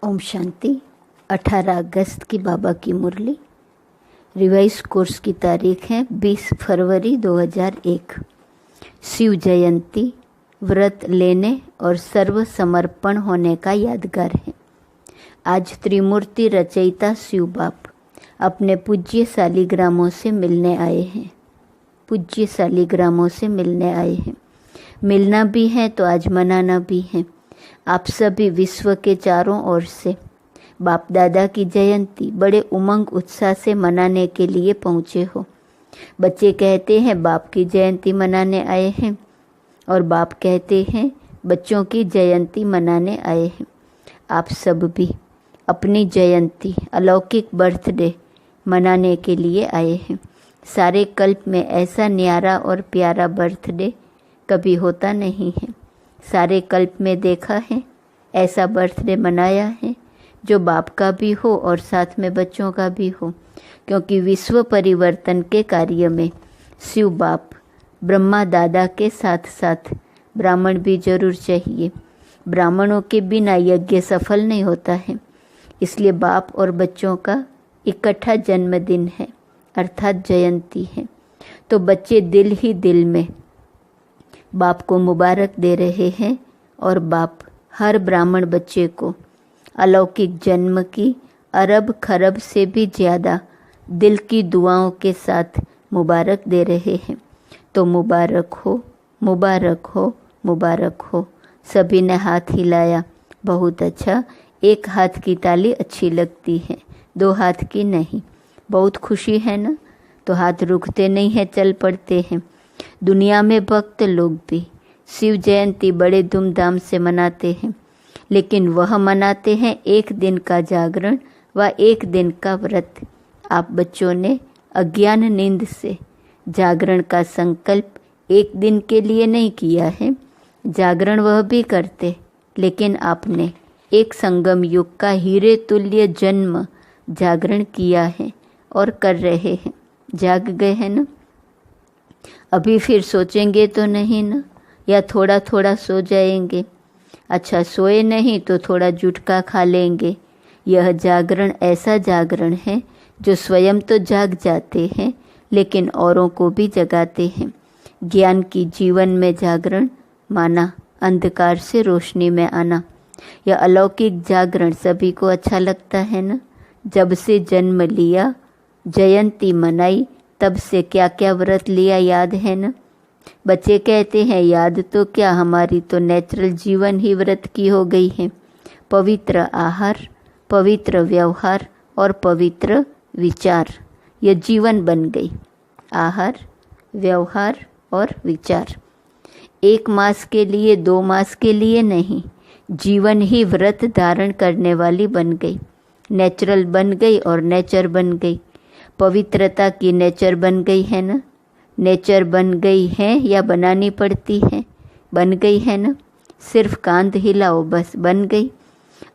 ओम शांति। 18 अगस्त की बाबा की मुरली। Revise course की तारीख है 20 फरवरी 2001। शिव जयंती व्रत लेने और सर्व समर्पण होने का यादगार है। आज त्रिमूर्ति रचयिता शिव बाप अपने पूज्य शालिग्रामों से मिलने आए हैं। पूज्य शालिग्रामों से मिलने आए हैं। मिलना भी है तो आज मनाना भी है। आप सभी विश्व के चारों ओर से बाप दादा की जयंती बड़े उमंग उत्साह से मनाने के लिए पहुँचे हो। बच्चे कहते हैं बाप की जयंती मनाने आए हैं और बाप कहते हैं बच्चों की जयंती मनाने आए हैं। आप सब भी अपनी जयंती अलौकिक बर्थडे मनाने के लिए आए हैं। सारे कल्प में ऐसा न्यारा और प्यारा बर्थडे कभी होता नहीं है। सारे कल्प में देखा है ऐसा बर्थडे मनाया है जो बाप का भी हो और साथ में बच्चों का भी हो, क्योंकि विश्व परिवर्तन के कार्य में शिव बाप ब्रह्मा दादा के साथ साथ ब्राह्मण भी जरूर चाहिए। ब्राह्मणों के बिना यज्ञ सफल नहीं होता है। इसलिए बाप और बच्चों का इकट्ठा जन्मदिन है अर्थात जयंती है। तो बच्चे दिल ही दिल में बाप को मुबारक दे रहे हैं और बाप हर ब्राह्मण बच्चे को अलौकिक जन्म की अरब खरब से भी ज़्यादा दिल की दुआओं के साथ मुबारक दे रहे हैं। तो मुबारक हो, मुबारक हो, मुबारक हो। सभी ने हाथ हिलाया। बहुत अच्छा। एक हाथ की ताली अच्छी लगती है, दो हाथ की नहीं। बहुत खुशी है ना? तो हाथ रुकते नहीं हैं, चल पड़ते हैं। दुनिया में भक्त लोग भी शिव जयंती बड़े धूमधाम से मनाते हैं, लेकिन वह मनाते हैं एक दिन का जागरण व एक दिन का व्रत। आप बच्चों ने अज्ञान नींद से जागरण का संकल्प एक दिन के लिए नहीं किया है। जागरण वह भी करते, लेकिन आपने एक संगम युग का हीरे तुल्य जन्म जागरण किया है और कर रहे हैं। जाग गए हैं ना? अभी फिर सोचेंगे तो नहीं ना, या थोड़ा थोड़ा सो जाएंगे? अच्छा, सोए नहीं तो थोड़ा जुटका खा लेंगे। यह जागरण ऐसा जागरण है जो स्वयं तो जाग जाते हैं लेकिन औरों को भी जगाते हैं। ज्ञान की जीवन में जागरण माना अंधकार से रोशनी में आना। यह अलौकिक जागरण सभी को अच्छा लगता है ना? जब से जन्म लिया, जयंती मनाई, तब से क्या क्या व्रत लिया याद है ना? बच्चे कहते हैं याद तो क्या, हमारी तो नेचुरल जीवन ही व्रत की हो गई है। पवित्र आहार, पवित्र व्यवहार और पवित्र विचार, यह जीवन बन गई। आहार, व्यवहार और विचार। 1 मास के लिए, 2 मास के लिए नहीं, जीवन ही व्रत धारण करने वाली बन गई। नेचुरल बन गई और नेचर बन गई। पवित्रता की नेचर बन गई है ना? नेचर बन गई है या बनानी पड़ती है? बन गई है ना? सिर्फ कांध हिलाओ बस बन गई।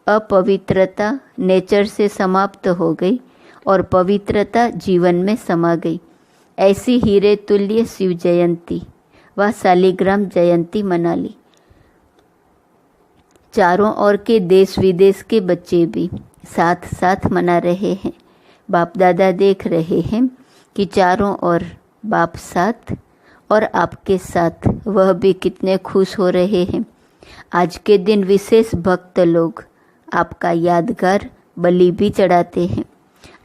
अपवित्रता नेचर से समाप्त हो गई और पवित्रता जीवन में समा गई। ऐसी हीरे तुल्य शिव जयंती व शालिग्राम जयंती मना ली। चारों ओर के देश विदेश के बच्चे भी साथ साथ मना रहे हैं। बाप दादा देख रहे हैं कि चारों ओर बाप साथ और आपके साथ, वह भी कितने खुश हो रहे हैं। आज के दिन विशेष भक्त लोग आपका यादगार बलि भी चढ़ाते हैं।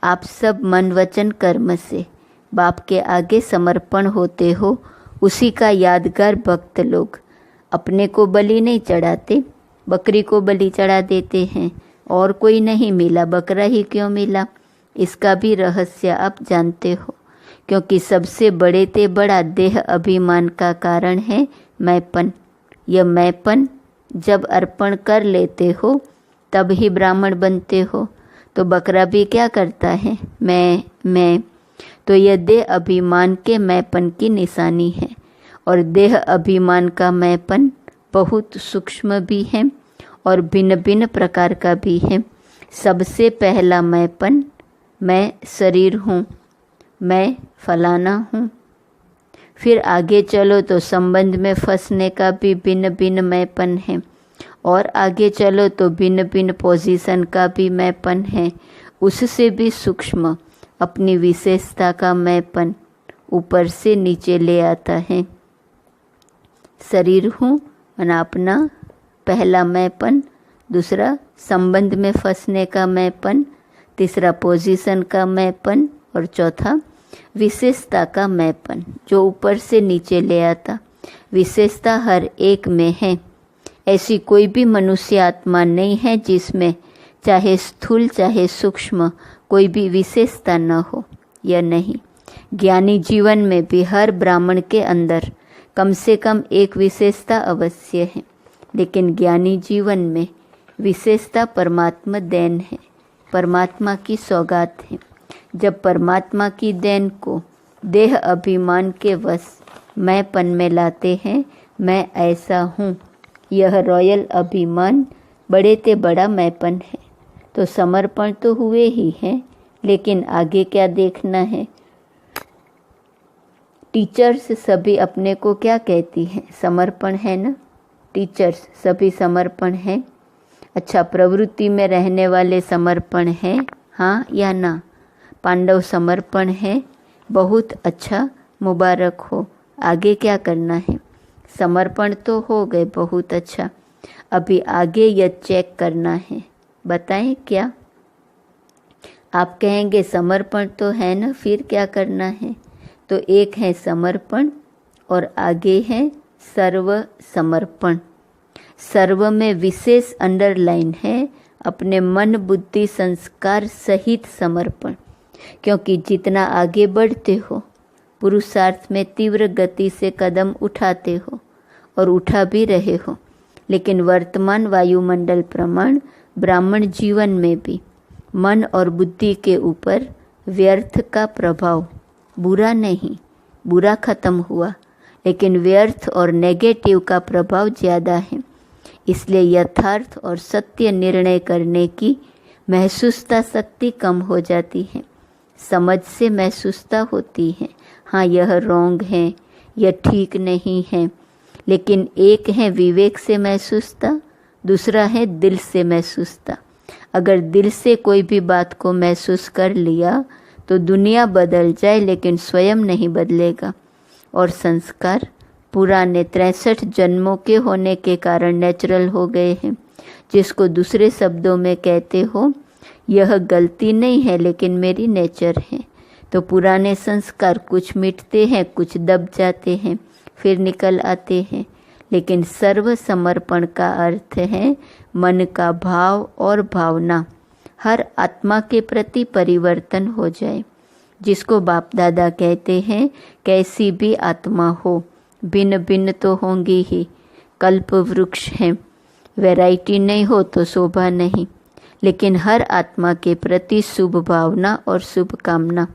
आप सब मन वचन कर्म से बाप के आगे समर्पण होते हो। उसी का यादगार भक्त लोग अपने को बलि नहीं चढ़ाते, बकरी को बलि चढ़ा देते हैं। और कोई नहीं मिला, बकरा ही क्यों मिला? इसका भी रहस्य आप जानते हो, क्योंकि सबसे बड़े ते बड़ा देह अभिमान का कारण है मैंपन। यह मैंपन जब अर्पण कर लेते हो तब ही ब्राह्मण बनते हो। तो बकरा भी क्या करता है? मैं। तो यह देह अभिमान के मैंपन की निशानी है। और देह अभिमान का मैंपन बहुत सूक्ष्म भी है और भिन्न भिन्न प्रकार का भी है। सबसे पहला मैंपन, मैं शरीर हूँ, मैं फलाना हूँ। फिर आगे चलो तो संबंध में फंसने का भी भिन्न भिन्न मैंपन है। और आगे चलो तो भिन्न भिन्न पोजीशन का भी मैंपन है, उससे भी सूक्ष्म अपनी विशेषता का मैंपन ऊपर से नीचे ले आता है। शरीर हूँ अपना पहला मैंपन, दूसरा संबंध में फंसने का मैंपन, तीसरा पोजीशन का मैंपन और चौथा विशेषता का मैंपन जो ऊपर से नीचे ले आता। विशेषता हर एक में है। ऐसी कोई भी मनुष्य आत्मा नहीं है जिसमें चाहे स्थूल चाहे सूक्ष्म कोई भी विशेषता न हो। यह नहीं, ज्ञानी जीवन में भी हर ब्राह्मण के अंदर कम से कम एक विशेषता अवश्य है, लेकिन ज्ञानी जीवन में विशेषता परमात्मा देन है, परमात्मा की सौगात है। जब परमात्मा की देन को देह अभिमान के वश मैंपन में लाते हैं, मैं ऐसा हूँ, यह रॉयल अभिमान बड़े ते बड़ा मैंपन है, तो समर्पण तो हुए ही हैं, लेकिन आगे क्या देखना है। टीचर्स सभी अपने को क्या कहती हैं? समर्पण है ना। टीचर्स सभी समर्पण है। अच्छा, प्रवृत्ति में रहने वाले समर्पण है, हाँ या ना? पांडव समर्पण है, बहुत अच्छा, मुबारक हो। आगे क्या करना है? समर्पण तो हो गए, बहुत अच्छा। अभी आगे यह चेक करना है, बताएं क्या? आप कहेंगे समर्पण तो है ना, फिर क्या करना है? तो एक है समर्पण और आगे है सर्व समर्पण। सर्व में विशेष अंडरलाइन है अपने मन बुद्धि संस्कार सहित समर्पण, क्योंकि जितना आगे बढ़ते हो पुरुषार्थ में तीव्र गति से कदम उठाते हो और उठा भी रहे हो, लेकिन वर्तमान वायुमंडल प्रमाण ब्राह्मण जीवन में भी मन और बुद्धि के ऊपर व्यर्थ का प्रभाव, बुरा नहीं, बुरा खत्म हुआ, लेकिन व्यर्थ और नेगेटिव का प्रभाव ज़्यादा है। इसलिए यथार्थ और सत्य निर्णय करने की महसूसता शक्ति कम हो जाती है। समझ से महसूसता होती है, हाँ यह रॉन्ग है, यह ठीक नहीं है, लेकिन एक है विवेक से महसूसता, दूसरा है दिल से महसूसता। अगर दिल से कोई भी बात को महसूस कर लिया तो दुनिया बदल जाए, लेकिन स्वयं नहीं बदलेगा। और संस्कार पुराने 63 जन्मों के होने के कारण नेचुरल हो गए हैं, जिसको दूसरे शब्दों में कहते हो यह गलती नहीं है लेकिन मेरी नेचर है। तो पुराने संस्कार कुछ मिटते हैं, कुछ दब जाते हैं, फिर निकल आते हैं, लेकिन सर्व समर्पण का अर्थ है मन का भाव और भावना हर आत्मा के प्रति परिवर्तन हो जाए। जिसको बाप दादा कहते हैं कैसी भी आत्मा हो, भिन्न भिन्न तो होंगी ही, कल्प वृक्ष हैं, वैरायटी नहीं हो तो शोभा नहीं, लेकिन हर आत्मा के प्रति शुभ भावना और शुभ कामना,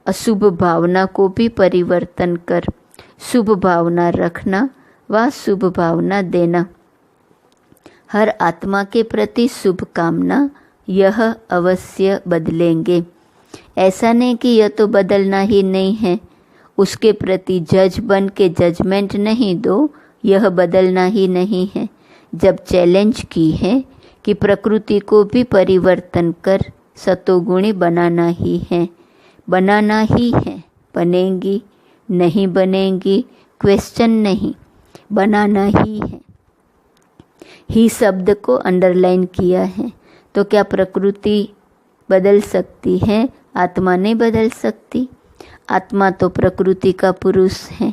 अशुभ भावना को भी परिवर्तन कर शुभ भावना रखना व शुभ भावना देना। हर आत्मा के प्रति शुभ कामना, यह अवश्य बदलेंगे। ऐसा नहीं कि यह तो बदलना ही नहीं है, उसके प्रति जज बन के जजमेंट नहीं दो, यह बदलना ही नहीं है। जब चैलेंज की है कि प्रकृति को भी परिवर्तन कर सतोगुणी बनाना ही है, बनाना ही है, बनेंगी नहीं बनेंगी क्वेश्चन नहीं, बनाना ही है। ही शब्द को अंडरलाइन किया है। तो क्या प्रकृति बदल सकती है? आत्मा नहीं बदल सकती। आत्मा तो प्रकृति का पुरुष है,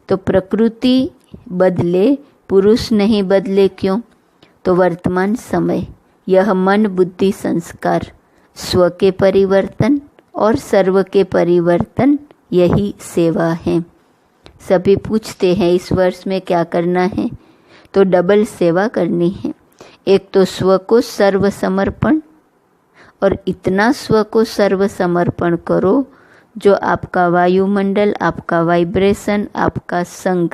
तो प्रकृति बदले पुरुष नहीं बदले क्यों? तो वर्तमान समय यह मन बुद्धि संस्कार, स्व के परिवर्तन और सर्व के परिवर्तन, यही सेवा है। सभी पूछते हैं इस वर्ष में क्या करना है, तो डबल सेवा करनी है। एक तो स्व को सर्व समर्पण, और इतना स्व को सर्व समर्पण करो जो आपका वायुमंडल, आपका वाइब्रेशन, आपका संग,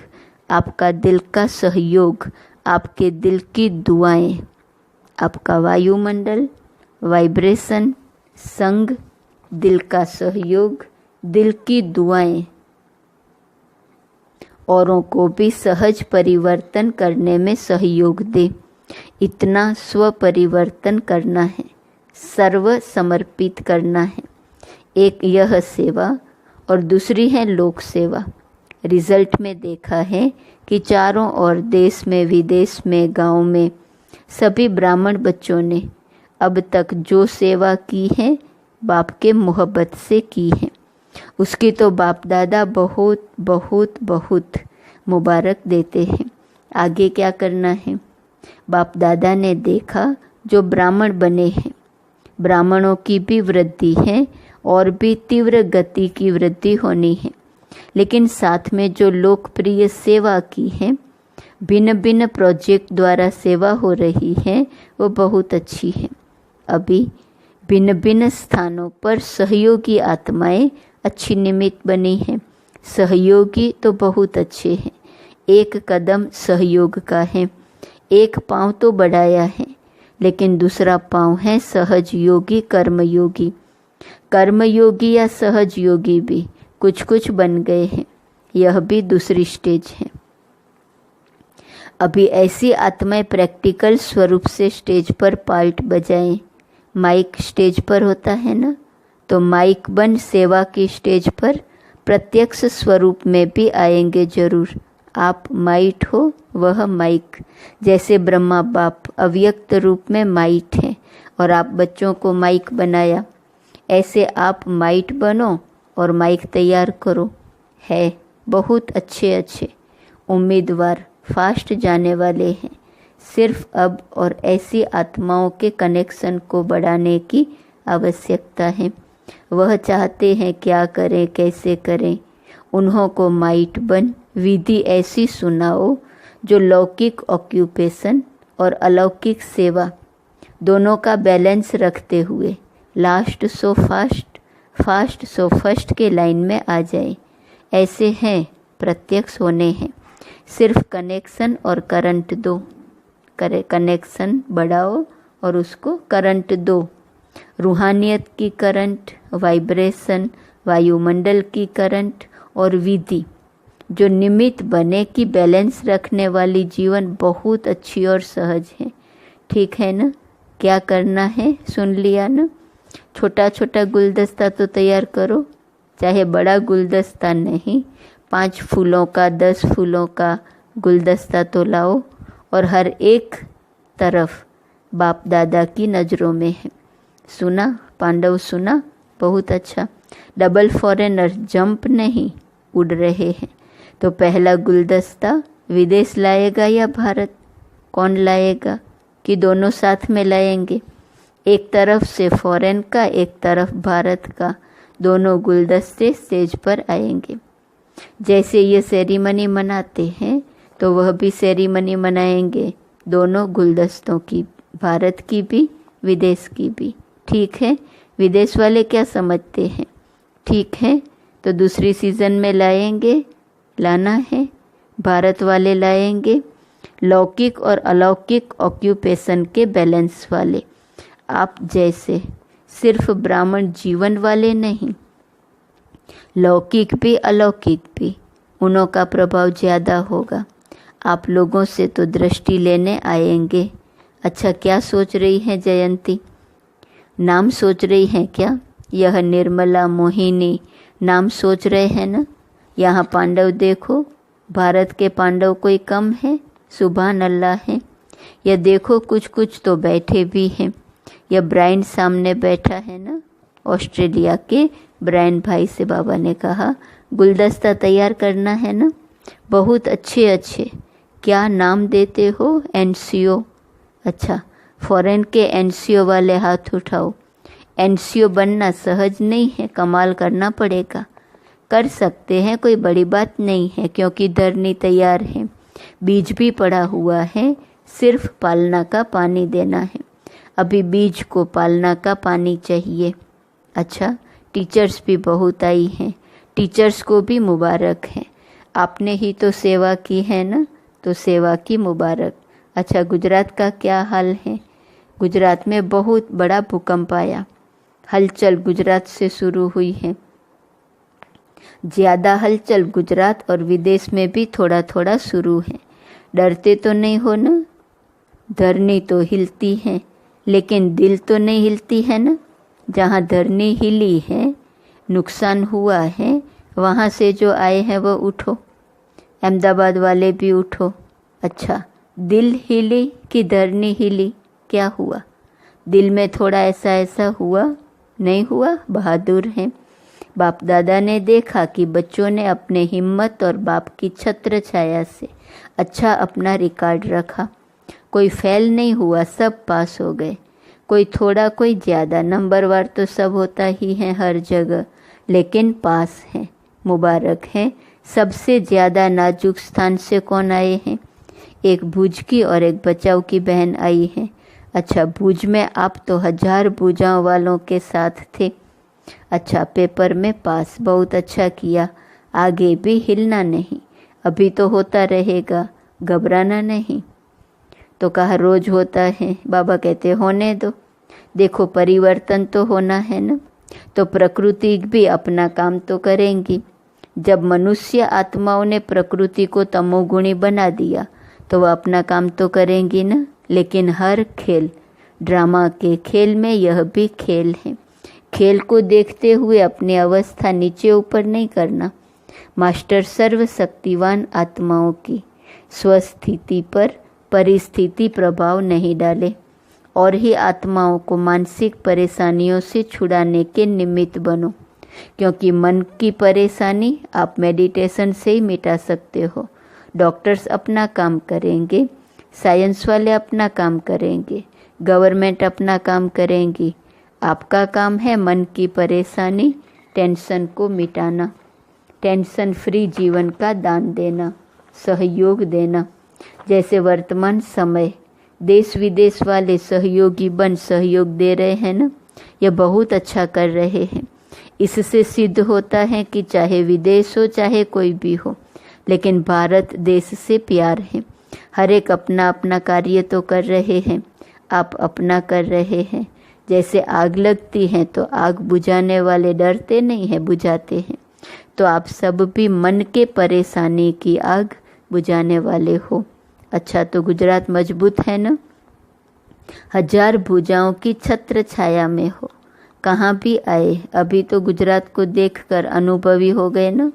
आपका दिल का सहयोग, आपके दिल की दुआएं, आपका वायुमंडल, वाइब्रेशन, संग, दिल का सहयोग, दिल की दुआएं औरों को भी सहज परिवर्तन करने में सहयोग दे। इतना स्व परिवर्तन करना है, सर्व समर्पित करना है। एक यह सेवा और दूसरी है लोक सेवा। रिजल्ट में देखा है कि चारों ओर देश में, विदेश में, गांव में सभी ब्राह्मण बच्चों ने अब तक जो सेवा की है बाप के मोहब्बत से की है, उसकी तो बाप दादा बहुत बहुत बहुत मुबारक देते हैं। आगे क्या करना है? बाप दादा ने देखा जो ब्राह्मण बने हैं, ब्राह्मणों की भी वृद्धि है और भी तीव्र गति की वृद्धि होनी है, लेकिन साथ में जो लोकप्रिय सेवा की है, भिन्न भिन्न प्रोजेक्ट द्वारा सेवा हो रही है, वो बहुत अच्छी है। अभी भिन्न भिन्न स्थानों पर सहयोगी आत्माएं अच्छी निमित्त बनी हैं। सहयोगी तो बहुत अच्छे हैं। एक कदम सहयोग का है, एक पांव तो बढ़ाया है, लेकिन दूसरा पांव है सहज योगी, कर्मयोगी। कर्मयोगी या सहज योगी भी कुछ कुछ बन गए हैं। यह भी दूसरी स्टेज है। अभी ऐसी आत्माएं प्रैक्टिकल स्वरूप से स्टेज पर पार्ट बजाएं। माइक स्टेज पर होता है ना, तो माइक बन सेवा की स्टेज पर प्रत्यक्ष स्वरूप में भी आएंगे जरूर। आप माइट हो, वह माइक। जैसे ब्रह्मा बाप अव्यक्त रूप में माइट है और आप बच्चों को माइक बनाया, ऐसे आप माइट बनो और माइक तैयार करो। है बहुत अच्छे अच्छे उम्मीदवार फास्ट जाने वाले हैं। सिर्फ अब और ऐसी आत्माओं के कनेक्शन को बढ़ाने की आवश्यकता है। वह चाहते हैं क्या करें, कैसे करें। उन्हों को माइट बन विधि ऐसी सुनाओ जो लौकिक ऑक्यूपेशन और अलौकिक सेवा दोनों का बैलेंस रखते हुए last so fast, fast so first के लाइन में आ जाए। ऐसे हैं, प्रत्यक्ष होने हैं। सिर्फ कनेक्शन और करंट दो। कनेक्शन बढ़ाओ और उसको करंट दो। रूहानियत की करंट, वाइब्रेशन, वायुमंडल की करंट और विधि जो निमित्त बने कि बैलेंस रखने वाली जीवन बहुत अच्छी और सहज है। ठीक है ना? क्या करना है सुन लिया ना? छोटा छोटा गुलदस्ता तो तैयार करो, चाहे बड़ा गुलदस्ता नहीं, 5 फूलों का 10 फूलों का गुलदस्ता तो लाओ और हर एक तरफ बाप दादा की नज़रों में है। सुना पांडव, सुना? बहुत अच्छा। डबल फॉरेनर जंप नहीं, उड़ रहे हैं। तो पहला गुलदस्ता विदेश लाएगा या भारत? कौन लाएगा? कि दोनों साथ में लाएंगे? एक तरफ से फॉरेन का, एक तरफ भारत का, दोनों गुलदस्ते स्टेज पर आएंगे। जैसे ये सेरेमनी मनाते हैं तो वह भी सेरेमनी मनाएंगे, दोनों गुलदस्तों की, भारत की भी, विदेश की भी। ठीक है? विदेश वाले क्या समझते हैं? ठीक है, तो दूसरी सीज़न में लाएंगे, लाना है। भारत वाले लाएंगे लौकिक और अलौकिक ऑक्यूपेशन के बैलेंस वाले। आप जैसे सिर्फ ब्राह्मण जीवन वाले नहीं, लौकिक भी अलौकिक भी, उनों का प्रभाव ज़्यादा होगा। आप लोगों से तो दृष्टि लेने आएंगे। अच्छा, क्या सोच रही है जयंती? नाम सोच रही हैं क्या? यह निर्मला, मोहिनी नाम सोच रहे हैं ना? यहाँ पांडव देखो, भारत के पांडव कोई कम है? सुभान अल्लाह है। यह देखो कुछ कुछ तो बैठे भी हैं। यह ब्रायन सामने बैठा है ना, ऑस्ट्रेलिया के ब्रायन भाई से बाबा ने कहा गुलदस्ता तैयार करना है ना। बहुत अच्छे अच्छे। क्या नाम देते हो? एनसीओ। अच्छा, फॉरेन के एनसीओ वाले हाथ उठाओ। एनसीओ बनना सहज नहीं है, कमाल करना पड़ेगा। कर सकते हैं, कोई बड़ी बात नहीं है, क्योंकि धरनी तैयार है, बीज भी पड़ा हुआ है, सिर्फ पालना का पानी देना है। अभी बीज को पालना का पानी चाहिए। अच्छा, टीचर्स भी बहुत आई हैं, टीचर्स को भी मुबारक है। आपने ही तो सेवा की है ना, तो सेवा की मुबारक। अच्छा, गुजरात का क्या हाल है? गुजरात में बहुत बड़ा भूकंप आया। हलचल गुजरात से शुरू हुई है। ज़्यादा हलचल गुजरात और विदेश में भी थोड़ा थोड़ा शुरू है। डरते तो नहीं हो ना? धरनी तो हिलती है लेकिन दिल तो नहीं हिलती है ना। जहाँ धरनी हिली है, नुकसान हुआ है, वहाँ से जो आए हैं वो उठो। अहमदाबाद वाले भी उठो। अच्छा, दिल हिली कि धरनी हिली, क्या हुआ? दिल में थोड़ा ऐसा ऐसा हुआ, नहीं हुआ? बहादुर हैं। बाप दादा ने देखा कि बच्चों ने अपने हिम्मत और बाप की छत्र छाया से अच्छा अपना रिकॉर्ड रखा। कोई फेल नहीं हुआ, सब पास हो गए। कोई थोड़ा कोई ज़्यादा, नंबरवार तो सब होता ही है हर जगह, लेकिन पास हैं, मुबारक हैं। सबसे ज़्यादा नाजुक स्थान से कौन आए हैं? एक भुज की और एक बचाव की बहन आई है। अच्छा, भुज में आप तो 1000 भुजाओं वालों के साथ थे। अच्छा, पेपर में पास, बहुत अच्छा किया। आगे भी हिलना नहीं, अभी तो होता रहेगा, घबराना नहीं। तो कहा रोज होता है। बाबा कहते होने दो, देखो परिवर्तन तो होना है ना। तो प्रकृति भी अपना काम तो करेंगी। जब मनुष्य आत्माओं ने प्रकृति को तमोगुणी बना दिया तो वह अपना काम तो करेंगी ना। लेकिन हर खेल, ड्रामा के खेल में यह भी खेल है। खेल को देखते हुए अपनी अवस्था नीचे ऊपर नहीं करना। मास्टर सर्वशक्तिवान आत्माओं की स्वस्थिति पर परिस्थिति प्रभाव नहीं डाले और ही आत्माओं को मानसिक परेशानियों से छुड़ाने के निमित्त बनो। क्योंकि मन की परेशानी आप मेडिटेशन से ही मिटा सकते हो। डॉक्टर्स अपना काम करेंगे, साइंस वाले अपना काम करेंगे, गवर्नमेंट अपना काम करेंगी। आपका काम है मन की परेशानी, टेंशन को मिटाना, टेंशन फ्री जीवन का दान देना, सहयोग देना। जैसे वर्तमान समय देश विदेश वाले सहयोगी बन सहयोग दे रहे हैं ना, यह बहुत अच्छा कर रहे हैं। इससे सिद्ध होता है कि चाहे विदेश हो चाहे कोई भी हो, लेकिन भारत देश से प्यार है। हर एक अपना अपना कार्य तो कर रहे हैं, आप अपना कर रहे हैं। जैसे आग लगती है तो आग बुझाने वाले डरते नहीं हैं, बुझाते हैं। तो आप सब भी मन के परेशानी की आग बुझाने वाले हो। अच्छा, तो गुजरात मजबूत है ना। 1000 भुजाओं की छत्र छाया में हो, कहाँ भी आए। अभी तो गुजरात को देखकर अनुभवी हो गए ना,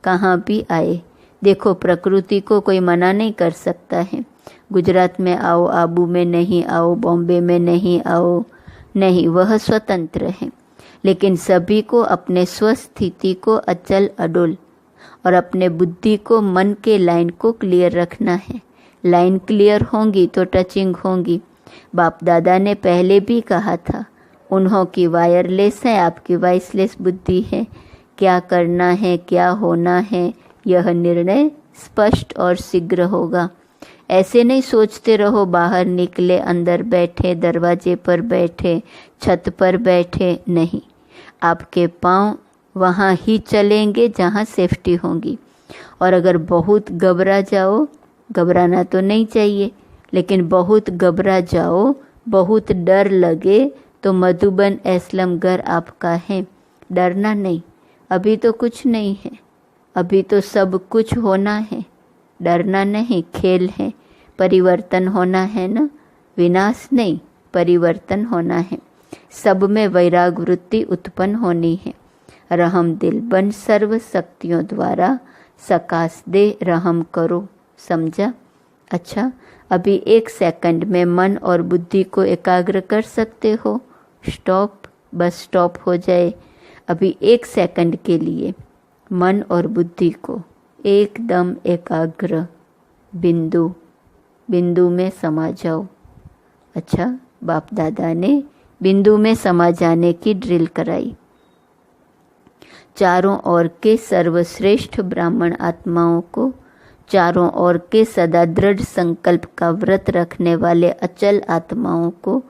कहाँ भी आए। देखो प्रकृति को कोई मना नहीं कर सकता है। गुजरात में आओ, आबू में नहीं आओ, बॉम्बे में नहीं आओ, नहीं, वह स्वतंत्र है। लेकिन सभी को अपने स्वस्थिति को अचल अडोल और अपने बुद्धि को, मन के लाइन को क्लियर रखना है। लाइन क्लियर होंगी तो टचिंग होंगी। बाप दादा ने पहले भी कहा था, उन्हों की वायरलेस है, आपकी वॉइसलेस बुद्धि है। क्या करना है, क्या होना है, यह निर्णय स्पष्ट और शीघ्र होगा। ऐसे नहीं सोचते रहो बाहर निकले, अंदर बैठे, दरवाजे पर बैठे, छत पर बैठे, नहीं। आपके पाँव वहाँ ही चलेंगे जहाँ सेफ्टी होंगी। और अगर बहुत घबरा जाओ, घबराना तो नहीं चाहिए, लेकिन बहुत घबरा जाओ, बहुत डर लगे, तो मधुबन एस्लम घर आपका है। डरना नहीं, अभी तो कुछ नहीं है, अभी तो सब कुछ होना है। डरना नहीं, खेल है, परिवर्तन होना है ना, विनाश नहीं, परिवर्तन होना है। सब में वैराग वृत्ति उत्पन्न होनी है। रहम दिल बन सर्व शक्तियों द्वारा सकाश दे रहम करो, समझा? अच्छा, अभी 1 सेकंड में मन और बुद्धि को एकाग्र कर सकते हो। स्टॉप, बस स्टॉप हो जाए। अभी 1 सेकंड के लिए मन और बुद्धि को एकदम एकाग्र, बिंदु बिंदु में समा जाओ। अच्छा, बाप दादा ने बिंदु में समा जाने की ड्रिल कराई। चारों ओर के सर्वश्रेष्ठ ब्राह्मण आत्माओं को, चारों ओर के सदा दृढ़ संकल्प का व्रत रखने वाले अचल आत्माओं को,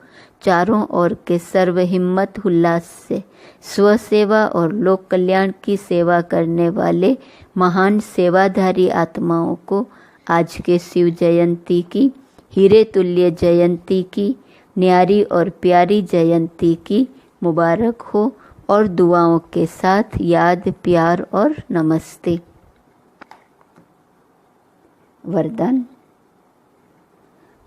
चारों ओर के सर्व हिम्मत उल्लास से स्वसेवा और लोक कल्याण की सेवा करने वाले महान सेवाधारी आत्माओं को आज के शिव जयंती की, हीरे तुल्य जयंती की, न्यारी और प्यारी जयंती की मुबारक हो और दुआओं के साथ याद, प्यार और नमस्ते। वरदान।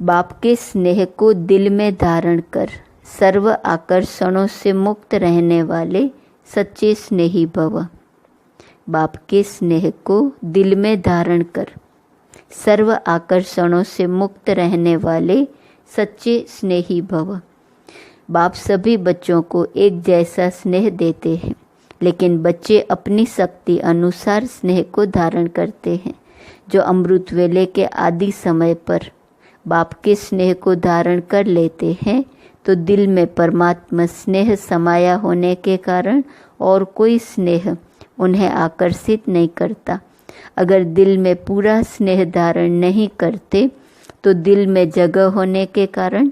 बाप के स्नेह को दिल में धारण कर सर्व आकर्षणों से मुक्त रहने वाले सच्चे स्नेही भव। बाप के स्नेह को दिल में धारण कर सर्व आकर्षणों से मुक्त रहने वाले सच्चे स्नेही भव। बाप सभी बच्चों को एक जैसा स्नेह देते हैं, लेकिन बच्चे अपनी शक्ति अनुसार स्नेह को धारण करते हैं। जो अमृत वेले के आदि समय पर बाप के स्नेह को धारण कर लेते हैं तो दिल में परमात्मा स्नेह समाया होने के कारण और कोई स्नेह उन्हें आकर्षित नहीं करता। अगर दिल में पूरा स्नेह धारण नहीं करते तो दिल में जगह होने के कारण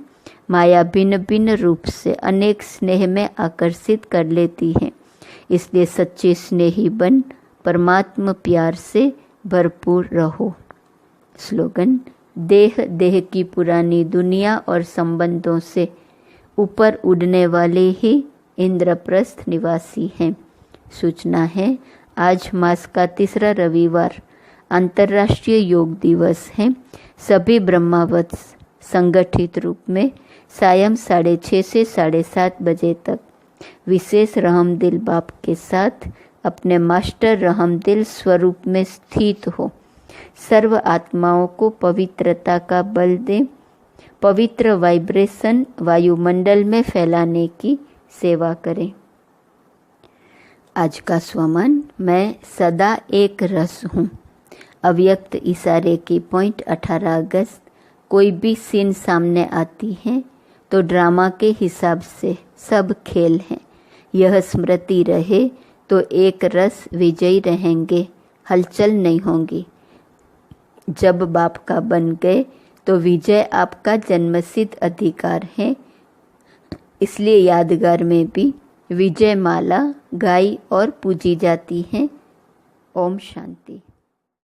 माया भिन्न भिन्न रूप से अनेक स्नेह में आकर्षित कर लेती है। इसलिए सच्चे स्नेही बन परमात्मा प्यार से भरपूर रहो। स्लोगन: देह देह की पुरानी दुनिया और संबंधों से ऊपर उड़ने वाले ही इंद्रप्रस्थ निवासी हैं। सूचना है, आज मास का तीसरा रविवार अंतर्राष्ट्रीय योग दिवस है। सभी ब्रह्मावत्स संगठित रूप में सायं 6:30 से 7:30 बजे तक विशेष रहमदिल बाप के साथ अपने मास्टर रहमदिल स्वरूप में स्थित हो सर्व आत्माओं को पवित्रता का बल दें, पवित्र वाइब्रेशन वायुमंडल में फैलाने की सेवा करें। आज का स्वमान: मैं सदा एक रस हूँ। अव्यक्त इशारे की पॉइंट 18 अगस्त। कोई भी सीन सामने आती है तो ड्रामा के हिसाब से सब खेल हैं। यह स्मृति रहे तो एक रस विजयी रहेंगे, हलचल नहीं होगी। जब बाप का बन गए तो विजय आपका जन्मसिद्ध अधिकार है। इसलिए यादगार में भी विजय माला गाई और पूजी जाती है। ओम शांति।